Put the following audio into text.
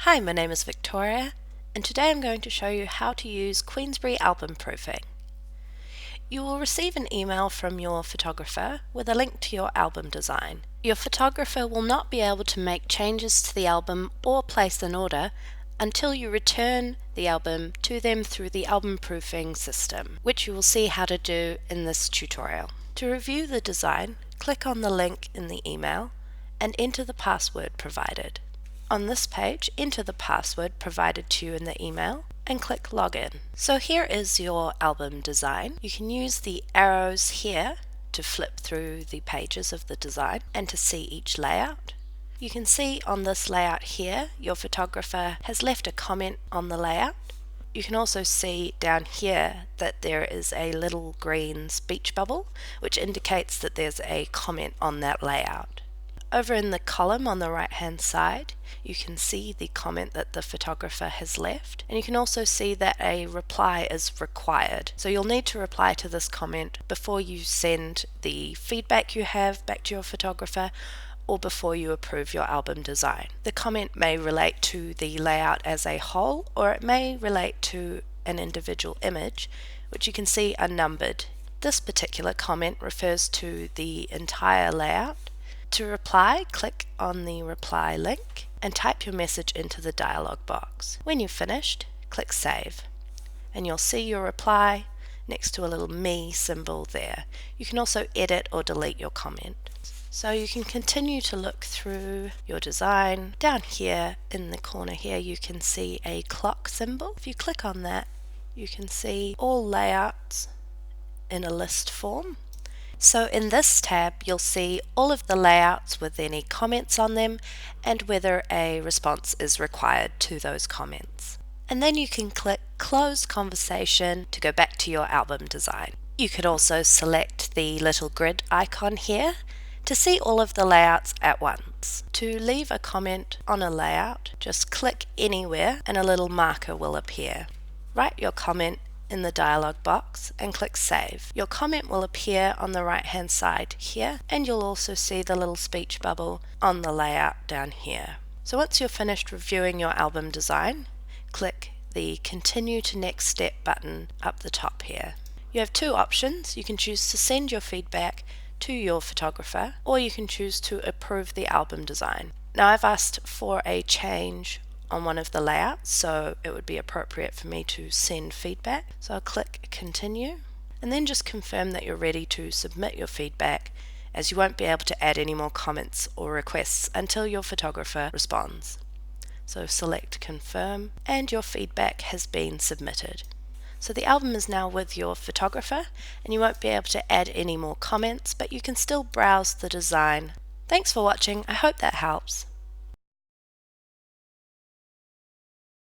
Hi, my name is Victoria, and today I'm going to show you how to use Queensberry album proofing. You will receive an email from your photographer with a link to your album design. Your photographer will not be able to make changes to the album or place an order until you return the album to them through the album proofing system, which you will see how to do in this tutorial. To review the design, click on the link in the email and enter the password provided. On this page, enter the password provided to you in the email and click Login. So here is your album design. You can use the arrows here to flip through the pages of the design and to see each layout. You can see on this layout here, your photographer has left a comment on the layout. You can also see down here that there is a little green speech bubble, which indicates that there's a comment on that layout. Over in the column on the right hand side, you can see the comment that the photographer has left, and you can also see that a reply is required. So you'll need to reply to this comment before you send the feedback you have back to your photographer or before you approve your album design. The comment may relate to the layout as a whole, or it may relate to an individual image, which you can see are numbered. This particular comment refers to the entire layout. To reply, click on the reply link and type your message into the dialog box. When you've finished, click Save, and you'll see your reply next to a little me symbol there. You can also edit or delete your comment. So you can continue to look through your design. Down here in the corner here you can see a clock symbol. If you click on that, you can see all layouts in a list form. So in this tab you'll see all of the layouts with any comments on them and whether a response is required to those comments. And then you can click Close Conversation to go back to your album design. You could also select the little grid icon here to see all of the layouts at once. To leave a comment on a layout, just click anywhere and a little marker will appear. Write your comment in the dialog box and click Save. Your comment will appear on the right hand side here, and you'll also see the little speech bubble on the layout down here. So once you're finished reviewing your album design, click the Continue to Next Step button up the top here. You have two options. You can choose to send your feedback to your photographer, or you can choose to approve the album design. Now I've asked for a change on one of the layouts, so it would be appropriate for me to send feedback. So I'll click Continue and then just confirm that you're ready to submit your feedback, as you won't be able to add any more comments or requests until your photographer responds. So select Confirm and your feedback has been submitted. So the album is now with your photographer and you won't be able to add any more comments, but you can still browse the design. Thanks for watching. I hope that helps.